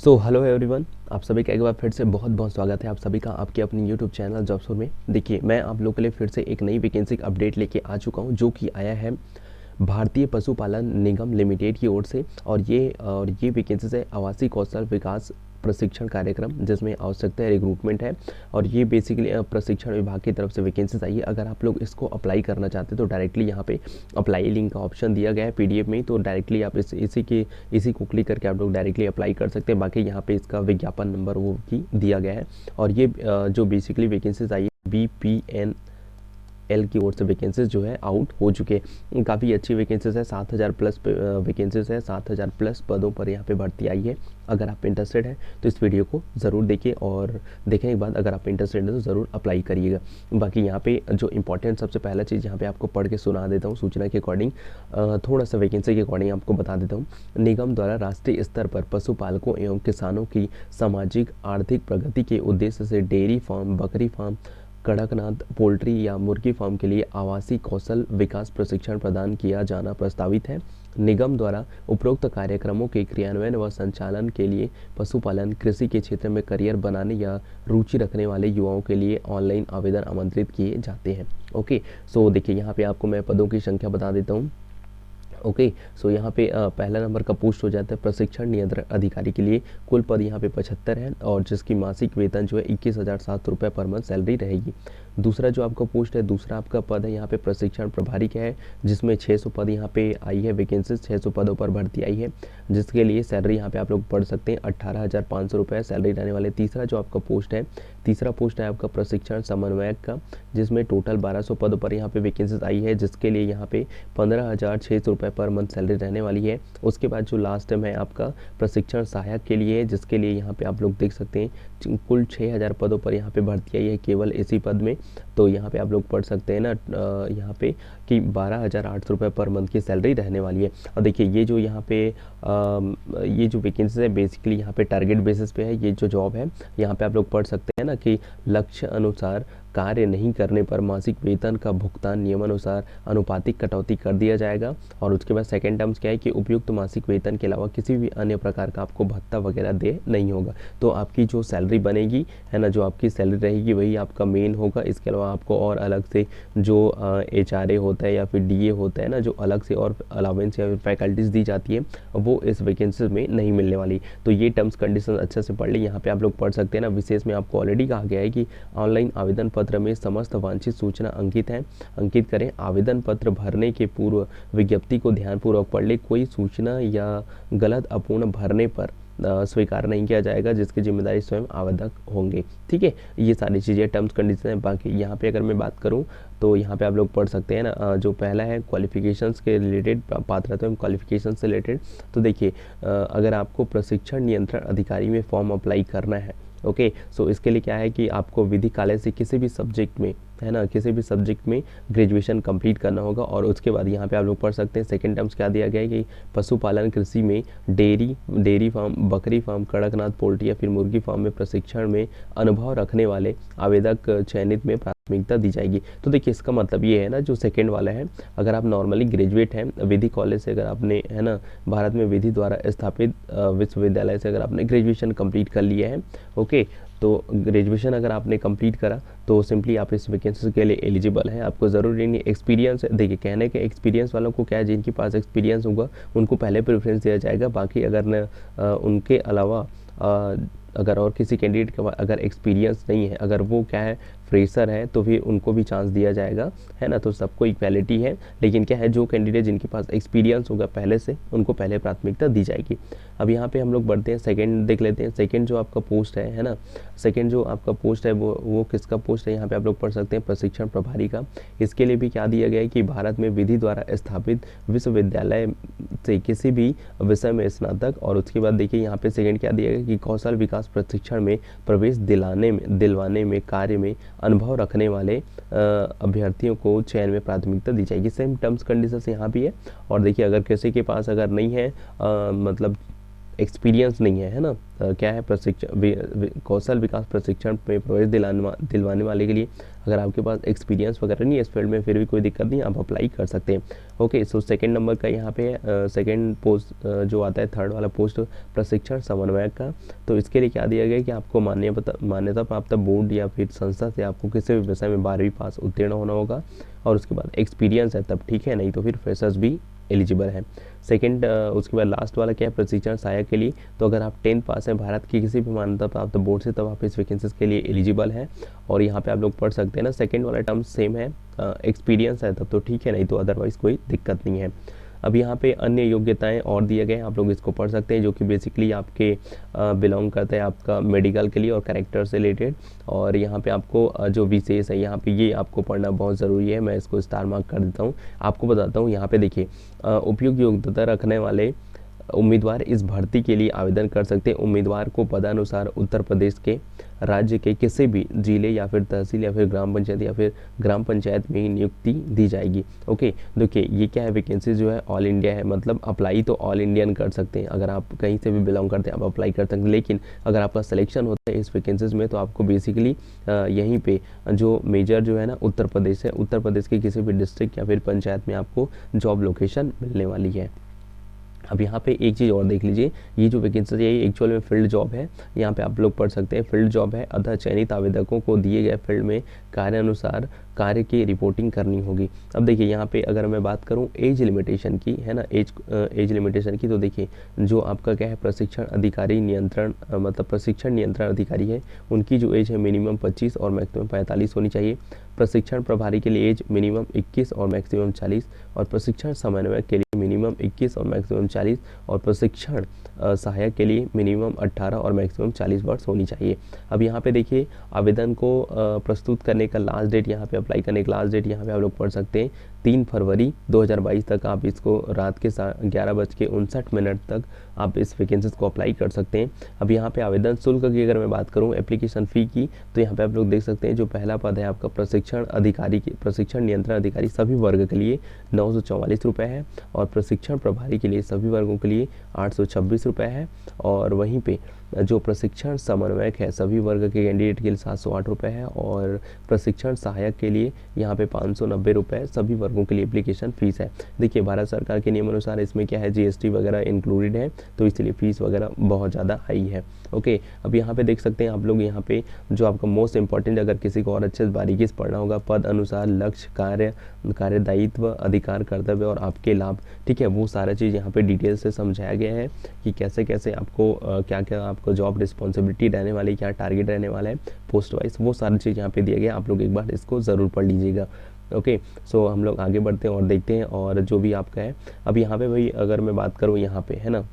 Hello everyone, आप सभी का एक बार फिर से बहुत बहुत स्वागत है आप सभी का आपके अपनी यूट्यूब चैनल जॉब्स में। देखिए, मैं आप लोगों के लिए फिर से एक नई वैकेंसी का अपडेट लेके आ चुका हूं, जो कि आया है भारतीय पशुपालन निगम लिमिटेड की ओर से। और ये वैकेंसी है आवासीय कौशल विकास प्रशिक्षण कार्यक्रम, जिसमें आवश्यकता है रिक्रूटमेंट है। और ये बेसिकली प्रशिक्षण विभाग की तरफ से वैकेंसीज आई है। अगर आप लोग इसको अप्लाई करना चाहते हैं तो डायरेक्टली यहाँ पे अप्लाई लिंक का ऑप्शन दिया गया है पीडीएफ में, तो डायरेक्टली आप इसी को क्लिक करके आप लोग डायरेक्टली अप्लाई कर सकते हैं। बाकी यहाँ पे इसका विज्ञापन नंबर वो भी दिया गया है। और ये जो बेसिकली वैकेंसीज आई है BPNL की ओर से वैकेंसीज जो है आउट हो चुके हैं। काफ़ी अच्छी वैकेंसीज है, 7,000 प्लस वैकेंसीज है, 7,000 प्लस पदों पर यहाँ पे भर्ती आई है। अगर आप इंटरेस्टेड हैं तो इस वीडियो को ज़रूर देखिए, और देखने के बाद अगर आप इंटरेस्टेड हैं तो ज़रूर अप्लाई करिएगा। बाकी यहाँ पे जो इंपॉर्टेंट सबसे पहला चीज़ यहाँ पे आपको पढ़ के सुना देता हूँ सूचना के अकॉर्डिंग, थोड़ा सा वैकेंसी के अकॉर्डिंग आपको बता देता हूँ। निगम द्वारा राष्ट्रीय स्तर पर पशुपालकों एवं किसानों की सामाजिक आर्थिक प्रगति के उद्देश्य से डेयरी फार्म, बकरी फार्म, कड़कनाथ पोल्ट्री या मुर्गी फार्म के लिए आवासीय कौशल विकास प्रशिक्षण प्रदान किया जाना प्रस्तावित है। निगम द्वारा उपरोक्त कार्यक्रमों के क्रियान्वयन व संचालन के लिए पशुपालन कृषि के क्षेत्र में करियर बनाने या रुचि रखने वाले युवाओं के लिए ऑनलाइन आवेदन आमंत्रित किए जाते हैं। ओके, सो देखिए यहाँ पे आपको मैं पदों की संख्या बता देता हूँ। ओके, सो यहाँ पे पहला नंबर का पोस्ट हो जाता है प्रशिक्षण नियंत्रण अधिकारी के लिए। कुल पद यहाँ पे 75 है, और जिसकी मासिक वेतन जो है 21,700 रुपये पर मंथ सैलरी रहेगी। दूसरा जो आपका पोस्ट है, दूसरा आपका पद है यहाँ पे प्रशिक्षण प्रभारी का है, जिसमें 600 पद यहाँ पे आई है वैकेंसी, 600 पदों पर भर्ती आई है, जिसके लिए सैलरी यहाँ पे आप लोग पढ़ सकते हैं 18,500 रुपये सैलरी रहने वाले। तीसरा जो आपका पोस्ट है, तीसरा पोस्ट है आपका प्रशिक्षण समन्वयक का, जिसमें टोटल 1200 पदों पर यहाँ पे वैकेंसीज आई है, जिसके लिए यहाँ पे 15,600 रुपये पर मंथ सैलरी रहने वाली है। उसके बाद जो लास्ट टाइम है आपका प्रशिक्षण सहायक के लिए है, जिसके लिए यहाँ पे आप लोग देख सकते हैं कुल 6,000 पदों पर यहाँ पे भर्ती आई है केवल इसी पद में। तो यहाँ पे आप लोग पढ़ सकते हैं ना यहाँ पे कि 12,800 रुपये पर मंथ की सैलरी रहने वाली है। और देखिए ये जो यहाँ पे ये जो वैकेंसी है बेसिकली यहाँ पे टारगेट बेसिस पे है। ये जो जॉब है यहाँ पे आप लोग पढ़ सकते हैं ना कि लक्ष्य अनुसार कार्य नहीं करने पर मासिक वेतन का भुगतान नियमानुसार अनुपातिक कटौती कर दिया जाएगा। और उसके बाद सेकंड टर्म्स क्या है कि उपयुक्त मासिक वेतन के अलावा किसी भी अन्य प्रकार का आपको भत्ता वगैरह दे नहीं होगा। तो आपकी जो सैलरी बनेगी है ना, जो आपकी सैलरी रहेगी वही आपका मेन होगा। इसके अलावा आपको और अलग से जो HRA होता है या फिर DA होता है ना, जो अलग से और अलावेंस या फिर फैकल्टीज़ दी जाती है, वो इस वैकेंसी में नहीं मिलने वाली। तो ये टर्म्स कंडीशन अच्छे से पढ़ ली। यहाँ पे आप लोग पढ़ सकते हैं ना, विशेष में आपको ऑलरेडी कहा गया है कि ऑनलाइन आवेदन पत्र में समस्त वांछित सूचना अंकित करें। आवेदन पत्र भरने के पूर्व विज्ञप्ति को ध्यानपूर्वक पढ़ ले। कोई सूचना या गलत अपूर्ण भरने पर स्वीकार नहीं किया जाएगा, जिसकी जिम्मेदारी स्वयं आवेदक होंगे। ठीक है, ये सारी चीज़ें टर्म्स कंडीशन है। बाकी यहाँ पे अगर मैं बात करूँ तो यहाँ पे आप लोग पढ़ सकते हैं ना, जो पहला है क्वालिफिकेशंस के रिलेटेड, पात्रता एवं क्वालिफिकेशन से रिलेटेड। तो देखिए अगर आपको प्रशिक्षण नियंत्रण अधिकारी में फॉर्म अप्लाई करना है, ओके, सो इसके लिए क्या है कि आपको विधि कॉलेज से किसी भी सब्जेक्ट में है ना, किसी भी सब्जेक्ट में ग्रेजुएशन कंप्लीट करना होगा। और उसके बाद यहाँ पे आप लोग पढ़ सकते हैं सेकंड टर्म्स क्या दिया गया है कि पशुपालन कृषि में डेयरी फार्म, बकरी फार्म, कड़कनाथ पोल्ट्री या फिर मुर्गी फार्म में प्रशिक्षण में अनुभव रखने वाले आवेदक चयनित में प्राथमिकता दी जाएगी। तो देखिए इसका मतलब ये है ना, जो सेकेंड वाला है, अगर आप नॉर्मली ग्रेजुएट हैं विधि कॉलेज से, अगर आपने है ना भारत में विधि द्वारा स्थापित विश्वविद्यालय से अगर आपने ग्रेजुएशन कंप्लीट कर लिया है, ओके, तो ग्रेजुएशन अगर आपने कंप्लीट करा तो सिंपली आप इस वैकेंसी के लिए एलिजिबल हैं। आपको ज़रूरी नहीं एक्सपीरियंस, देखिए कहने के एक्सपीरियंस वालों को क्या है, जिनके पास एक्सपीरियंस होगा उनको पहले प्रेफरेंस दिया जाएगा। बाकी अगर न उनके अलावा अगर और किसी कैंडिडेट के पास अगर एक्सपीरियंस नहीं है, अगर वो क्या है फ्रेशर है, तो फिर उनको भी चांस दिया जाएगा, है ना। तो सबको इक्वालिटी है, लेकिन क्या है जो कैंडिडेट जिनके पास एक्सपीरियंस होगा पहले से, उनको पहले प्राथमिकता दी जाएगी। अब यहाँ पे हम लोग बढ़ते हैं, सेकंड देख लेते हैं। सेकंड जो आपका पोस्ट है ना, सेकंड जो आपका पोस्ट है वो किसका पोस्ट है, यहाँ पे आप लोग पढ़ सकते हैं प्रशिक्षण प्रभारी का। इसके लिए भी क्या दिया गया है कि भारत में विधि द्वारा स्थापित विश्वविद्यालय से किसी भी विषय में स्नातक। और उसके बाद देखिए यहाँ पे सेकंड क्या दिया गया कि कौशल विकास प्रशिक्षण में प्रवेश दिलवाने में कार्य में अनुभव रखने वाले अभ्यर्थियों को चयन में प्राथमिकता दी जाएगी। सेम टर्म्स कंडीशंस यहाँ भी है। और देखिए अगर किसी के पास अगर नहीं है मतलब एक्सपीरियंस नहीं है ना, क्या है प्रशिक्षण कौशल विकास प्रशिक्षण में प्रवेश दिलवाने वाले के लिए अगर आपके पास एक्सपीरियंस वगैरह नहीं है इस फील्ड में फिर भी कोई दिक्कत नहीं, आप अप्लाई कर सकते हैं। ओके, सो सेकंड नंबर का यहाँ पे सेकंड पोस्ट जो आता है थर्ड वाला पोस्ट प्रशिक्षण समन्वयक का, तो इसके लिए क्या दिया गया है कि आपको मान्यता प्राप्त बोर्ड या फिर संस्था से आपको किसी भी विषय में 12वीं पास उत्तीर्ण होना होगा और उसके बाद एक्सपीरियंस है तब ठीक है, नहीं तो फिर फ्रेशर्स भी एलिजिबल है। सेकंड उसके बाद लास्ट वाला क्या है प्रशिक्षण सहायक के लिए, तो अगर आप 10th पास हैं भारत की किसी भी मान्यता प्राप्त बोर्ड से तब आप इस वैकेंसीज के लिए एलिजिबल हैं और यहाँ पे आप लोग पढ़ सकते हैं ना। सेकंड वाला टर्म सेम है, एक्सपीरियंस है तब तो ठीक है, नहीं तो अदरवाइज कोई दिक्कत नहीं है। अब यहाँ पे अन्य योग्यताएं और दिए गए हैं, आप लोग इसको पढ़ सकते हैं जो कि बेसिकली आपके बिलोंग करते हैं आपका मेडिकल के लिए और कैरेक्टर से रिलेटेड। और यहाँ पे आपको जो विशेष है यहाँ पे ये आपको पढ़ना बहुत ज़रूरी है, मैं इसको स्टार मार्क कर देता हूँ। आपको बताता हूँ यहाँ पे देखिए उपयुक्त योग्यता रखने वाले उम्मीदवार इस भर्ती के लिए आवेदन कर सकते हैं। उम्मीदवार को पदानुसार उत्तर प्रदेश के राज्य के किसी भी जिले या फिर तहसील या फिर ग्राम पंचायत में ही नियुक्ति दी जाएगी। ओके, देखिए ये क्या है वैकेंसी जो है ऑल इंडिया है, मतलब अप्लाई तो ऑल इंडियन कर सकते हैं, अगर आप कहीं से भी बिलोंग करते हैं आप अप्लाई कर सकते हैं, लेकिन अगर आपका सिलेक्शन होता है इस वैकेंसीज में तो आपको बेसिकली यहीं पे जो मेजर जो है ना उत्तर प्रदेश है, उत्तर प्रदेश के किसी भी डिस्ट्रिक्ट या फिर पंचायत में आपको जॉब लोकेशन मिलने वाली है। अब यहाँ पे एक चीज़ और देख लीजिए, ये जो वैकेंसी है ये एक्चुअल में फील्ड जॉब है, यहाँ पे आप लोग पढ़ सकते हैं फील्ड जॉब है, अतः चयनित आवेदकों को दिए गए फील्ड में कार्य अनुसार कार्य की रिपोर्टिंग करनी होगी। अब देखिए यहाँ पे अगर मैं बात करूँ एज लिमिटेशन की है ना, एज लिमिटेशन की, तो देखिए जो आपका क्या है प्रशिक्षण अधिकारी नियंत्रण मतलब प्रशिक्षण नियंत्रण अधिकारी है उनकी जो एज है मिनिमम 25 और मैक्सिमम 45 होनी चाहिए। प्रशिक्षण प्रभारी के लिए एज मिनिमम 21 और मैक्सिमम 40 और प्रशिक्षण समन्वयक के लिए मिनिमम 21 और मैक्सिमम 40 और प्रशिक्षण सहायक के लिए मिनिमम 18 और मैक्सिमम 40 वर्ष होनी चाहिए। अब यहाँ पे देखिए आवेदन को प्रस्तुत करने का लास्ट डेट, यहाँ पे अप्लाई करने का लास्ट डेट यहाँ पे आप लोग पढ़ सकते हैं 3 फरवरी 2022 तक आप इसको रात के 11:59 तक आप इस वैकेंसीज को अप्लाई कर सकते हैं। अब यहाँ पे आवेदन शुल्क की अगर मैं बात करूँ एप्लीकेशन फ़ी की, तो यहाँ पे आप लोग देख सकते हैं जो पहला पद है आपका प्रशिक्षण अधिकारी की प्रशिक्षण नियंत्रण अधिकारी सभी वर्ग के लिए 944 रुपये है और प्रशिक्षण प्रभारी के लिए सभी वर्गों के लिए 826 रुपये है और वहीं पे जो प्रशिक्षण समन्वयक है सभी वर्ग के कैंडिडेट के लिए 708 रुपये है और प्रशिक्षण सहायक के लिए यहाँ पे 590 रुपये सभी वर्गों के लिए एप्लीकेशन फ़ीस है। देखिए भारत सरकार के नियम अनुसार इसमें क्या है जीएसटी वगैरह इंक्लूडेड है, तो इसलिए फ़ीस वगैरह बहुत ज़्यादा हाई है। ओके, अब यहाँ पे देख सकते हैं आप लोग यहाँ पे जो आपका मोस्ट इंपॉर्टेंट अगर किसी को और अच्छे से बारीकी से पढ़ना होगा पद अनुसार लक्ष्य कार्य दायित्व अधिकार कर्तव्य और आपके लाभ, ठीक है, वो सारा चीज़ यहाँ पे डिटेल से समझाया गया है कि कैसे कैसे आपको क्या क्या आपको जॉब रिस्पॉन्सिबिलिटी रहने वाली, क्या टारगेट रहने वाला है पोस्ट वाइज, वो सारी चीज़ यहाँ पे दिया गया। आप लोग एक बार इसको ज़रूर पढ़ लीजिएगा। ओके, सो हम लोग आगे बढ़ते हैं और देखते हैं और जो भी आपका है। अब यहाँ पे भाई अगर मैं बात करूँ यहाँ पे है ना,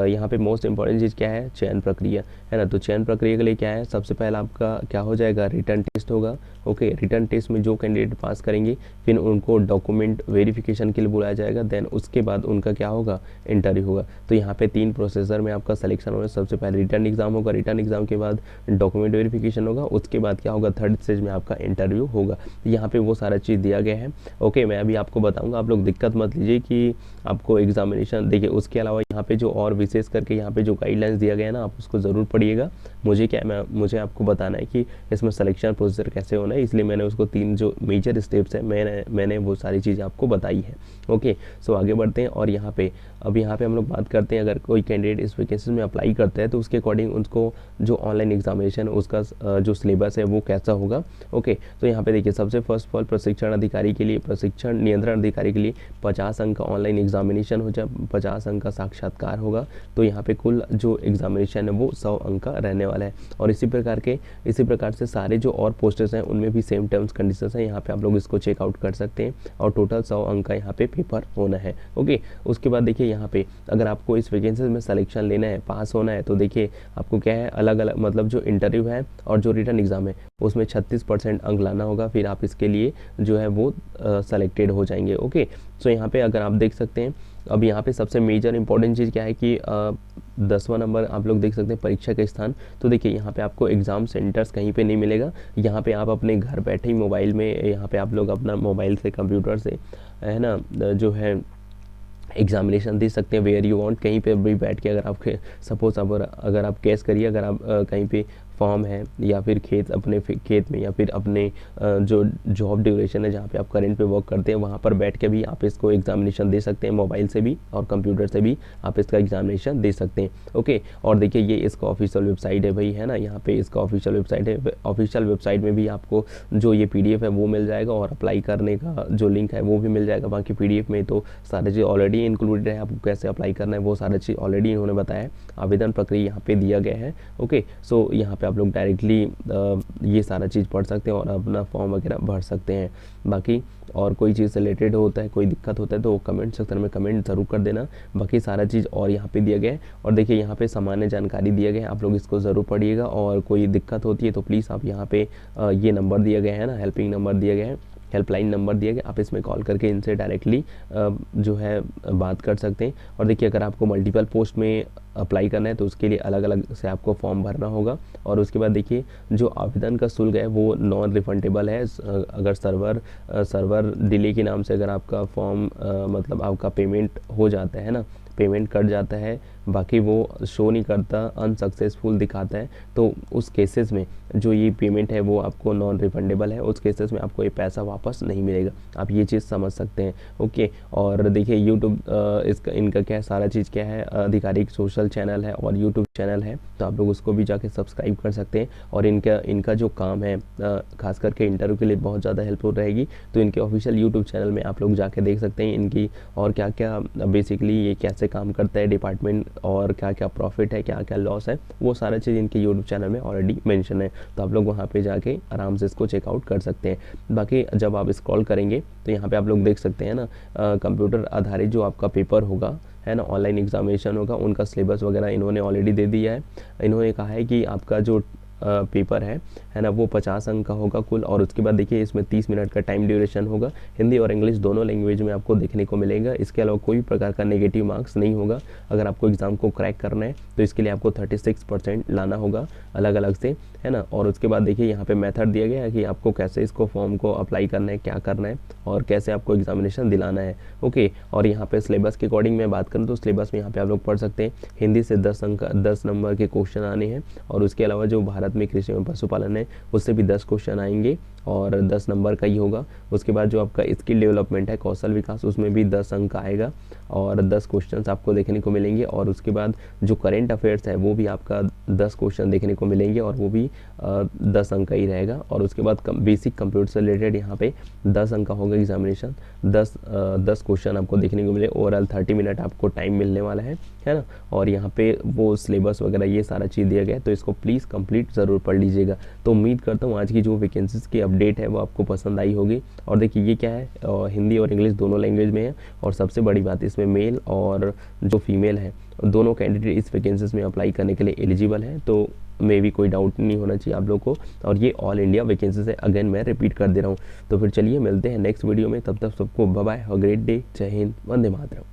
यहाँ पे मोस्ट इंपॉर्टेंट चीज़ क्या है चयन प्रक्रिया है ना, तो चयन प्रक्रिया के लिए क्या है सबसे पहला आपका क्या हो जाएगा रिटर्न टेस्ट होगा। ओके, रिटर्न टेस्ट में जो कैंडिडेट पास करेंगे फिर उनको डॉक्यूमेंट वेरिफिकेशन के लिए बुलाया जाएगा, देन उसके बाद उनका क्या होगा इंटरव्यू होगा। तो यहाँ पे 3 प्रोसेसर में आपका सिलेक्शन होगा, सबसे पहले रिटर्न एग्जाम होगा, रिटर्न एग्जाम के बाद डॉक्यूमेंट वेरिफिकेशन होगा, उसके बाद क्या होगा थर्ड स्टेज में आपका इंटरव्यू होगा। यहाँ पे वो सारा चीज़ दिया गया है। ओके, मैं अभी आपको बताऊँगा, आप लोग दिक्कत मत लीजिए कि आपको एग्जामिनेशन देखिए। उसके अलावा यहाँ पे जो और विशेष करके यहाँ पे जो गाइडलाइंस दिया गया है ना आप उसको ज़रूर पढ़िएगा। मुझे आपको बताना है कि इसमें सिलेक्शन प्रोसीजर कैसे होना है, इसलिए मैंने उसको 3 जो मेजर स्टेप्स हैं मैंने वो सारी चीज़ आपको बताई है। ओके, सो आगे बढ़ते हैं और यहाँ पे हम लोग बात करते हैं अगर कोई कैंडिडेट इस वैकेंसी में अप्लाई करता है तो उसके अकॉर्डिंग उसको जो ऑनलाइन एग्जामिनेशन उसका जो सिलेबस है वो कैसा होगा। ओके, तो यहाँ पे देखिए सबसे फर्स्ट ऑफ ऑल प्रशिक्षण अधिकारी के लिए प्रशिक्षण नियंत्रण अधिकारी के लिए 50 अंक का ऑनलाइन एग्जामिनेशन हो जाए, 50 अंक का साक्षात्कार होगा, तो यहाँ पे कुल जो एग्जामिनेशन है वो 100 अंक का रहने वाला है। और इसी प्रकार से सारे जो और पोस्टर्स हैं उनमें भी सेम टर्म्स कंडीशंस हैं, यहाँ पे आप लोग इसको चेकआउट कर सकते हैं और टोटल 100 अंक का यहाँ पे पेपर होना है। ओके, उसके बाद देखिए यहाँ पे अगर आपको इस वैकेंसी में सिलेक्शन लेना है पास होना है तो देखिए आपको क्या है अलग अलग मतलब जो इंटरव्यू है और जो रिटर्न एग्जाम है उसमें 36% अंक लाना होगा, फिर आप इसके लिए जो है वो सेलेक्टेड हो जाएंगे। ओके, सो यहाँ पे अगर आप देख सकते हैं अब यहाँ पे सबसे मेजर इंपॉर्टेंट चीज़ क्या है कि 10वां नंबर आप लोग देख सकते हैं परीक्षा का स्थान। तो देखिए यहाँ पे आपको एग्ज़ाम सेंटर्स कहीं पे नहीं मिलेगा, यहाँ पे आप अपने घर बैठे ही मोबाइल में यहाँ पे आप लोग अपना मोबाइल से कंप्यूटर से है ना जो है एग्जामिनेशन दे सकते हैं वेयर यू वांट, कहीं पे भी बैठ के। अगर आप सपोज अगर आप केस करिए, अगर आप कहीं पे फॉर्म है या फिर खेत अपने खेत में या फिर अपने जो जॉब ड्यूरेशन है जहाँ पे आप करंट पे वर्क करते हैं वहाँ पर बैठ के भी आप इसको एग्जामिनेशन दे सकते हैं, मोबाइल से भी और कंप्यूटर से भी आप इसका एग्जामिनेशन दे सकते हैं। ओके, और देखिए ये इसका ऑफिशियल वेबसाइट है भाई, है ना, यहाँ पे इसका ऑफिशियल वेबसाइट है। ऑफिशियल वेबसाइट में भी आपको जो ये PDF है वो मिल जाएगा और अप्लाई करने का जो लिंक है वो भी मिल जाएगा। बाकी PDF में तो सारी चीज़ ऑलरेडी इंक्लूडेड है, आपको कैसे अप्लाई करना है वो सारी चीज़ ऑलरेडी इन्होंने बताया है। आवेदन प्रक्रिया यहाँ पे दिया गया है। ओके, सो यहाँ पे आप लोग डायरेक्टली ये सारा चीज़ पढ़ सकते हैं और अपना फॉर्म वगैरह भर सकते हैं। बाकी और कोई चीज़ से रिलेटेड होता है, कोई दिक्कत होता है तो कमेंट सेक्शन में कमेंट ज़रूर कर देना। बाकी सारा चीज़ और यहाँ पे दिया गया है। और देखिए यहाँ पे सामान्य जानकारी दिया गया है, आप लोग इसको ज़रूर पढ़िएगा। और कोई दिक्कत होती है तो प्लीज़ आप यहाँ पे ये नंबर दिया गया है ना, हेल्पिंग नंबर दिया गया है, हेल्पलाइन नंबर दिया गया, आप इसमें कॉल करके इनसे डायरेक्टली जो है बात कर सकते हैं। और देखिए अगर आपको मल्टीपल पोस्ट में अप्लाई करना है तो उसके लिए अलग अलग से आपको फॉर्म भरना होगा। और उसके बाद देखिए जो आवेदन का शुल्क है वो नॉन रिफंडेबल है। अगर सर्वर डिले के नाम से अगर आपका फॉर्म मतलब आपका पेमेंट हो जाता है ना, पेमेंट कट जाता है, बाकी वो शो नहीं करता, अनसक्सेसफुल दिखाता है, तो उस केसेस में जो ये पेमेंट है वो आपको नॉन रिफंडेबल है। उस केसेस में आपको ये पैसा वापस नहीं मिलेगा, आप ये चीज़ समझ सकते हैं। ओके, और देखिए यूट्यूब इनका क्या है, सारा चीज़ क्या है, आधिकारिक सोशल चैनल है और यूट्यूब चैनल है, तो आप लोग उसको भी जाके सब्सक्राइब कर सकते हैं। और इनका जो काम है खास करके इंटरव्यू के लिए बहुत ज़्यादा हेल्पफुल रहेगी। तो इनके ऑफिशियल यूट्यूब चैनल में आप लोग जाके देख सकते हैं इनकी और क्या क्या बेसिकली ये कैसे काम करता है डिपार्टमेंट, और क्या क्या प्रॉफिट है, क्या क्या लॉस है, वो सारा चीज़ इनके यूट्यूब चैनल में ऑलरेडी मेंशन है। तो आप लोग वहाँ पे जाके आराम से इसको चेकआउट कर सकते हैं। बाकी जब आप स्क्रॉल करेंगे तो यहाँ पे आप लोग देख सकते हैं ना, कंप्यूटर आधारित जो आपका पेपर होगा, है ना, ऑनलाइन एग्जामिनेशन होगा, उनका सिलेबस वगैरह इन्होंने ऑलरेडी दे दिया है। इन्होंने कहा है कि आपका जो पेपर है ना वो 50 अंक का होगा कुल। और उसके बाद देखिए इसमें 30 मिनट का टाइम ड्यूरेशन होगा, हिंदी और इंग्लिश दोनों लैंग्वेज में आपको देखने को मिलेगा। इसके अलावा कोई प्रकार का नेगेटिव मार्क्स नहीं होगा। अगर आपको एग्ज़ाम को क्रैक करना है तो इसके लिए आपको 36% लाना होगा अलग अलग से, है ना। और उसके बाद देखिए यहाँ पे मेथड दिया गया है कि आपको कैसे इसको फॉर्म को अप्लाई करना है, क्या करना है और कैसे आपको एग्जामिनेशन दिलाना है। ओके, और यहाँ पे सिलेबस के अकॉर्डिंग मैं बात करूँ तो सिलेबस में यहाँ पे आप लोग पढ़ सकते हैं हिंदी से 10 नंबर के क्वेश्चन आने हैं। और उसके अलावा जो भारत में कृषि एवं पशुपालन है उससे भी 10 क्वेश्चन आएंगे और 10 नंबर का ही होगा। उसके बाद जो आपका स्किल डेवलपमेंट है, कौशल विकास, उसमें भी 10 अंक आएगा और 10 क्वेश्चंस आपको देखने को मिलेंगे। और उसके बाद जो करेंट अफेयर्स है वो भी आपका 10 क्वेश्चन देखने को मिलेंगे और वो भी 10 अंक का ही रहेगा। और उसके बाद बेसिक कंप्यूटर से रिलेटेड यहाँ पे 10 अंक का होगा एग्जामिनेशन, 10 क्वेश्चन आपको देखने को मिले। ओवरऑल 30 मिनट आपको टाइम मिलने वाला है ना। और यहाँ पे वो सिलेबस वगैरह ये सारा चीज़ दिया गया है, तो इसको प्लीज़ कंप्लीट ज़रूर पढ़ लीजिएगा। तो उम्मीद करता हूँ आज की जो वैकेंसीज़ की अपडेट है वो आपको पसंद आई होगी। और देखिए ये क्या है, हिंदी और इंग्लिश दोनों लैंग्वेज में है। और सबसे बड़ी बात इसमें मेल और जो फीमेल है दोनों कैंडिडेट इस वैकेंसीज में अप्लाई करने के लिए एलिजिबल हैं। तो मे भी कोई डाउट नहीं होना चाहिए आप लोग को। और ये ऑल इंडिया वैकेंसीज है, अगेन मैं रिपीट कर दे रहा हूँ। तो फिर चलिए मिलते हैं नेक्स्ट वीडियो में, तब तक सबको bye bye, have a great day, जय हिंद, वंदे मातरम।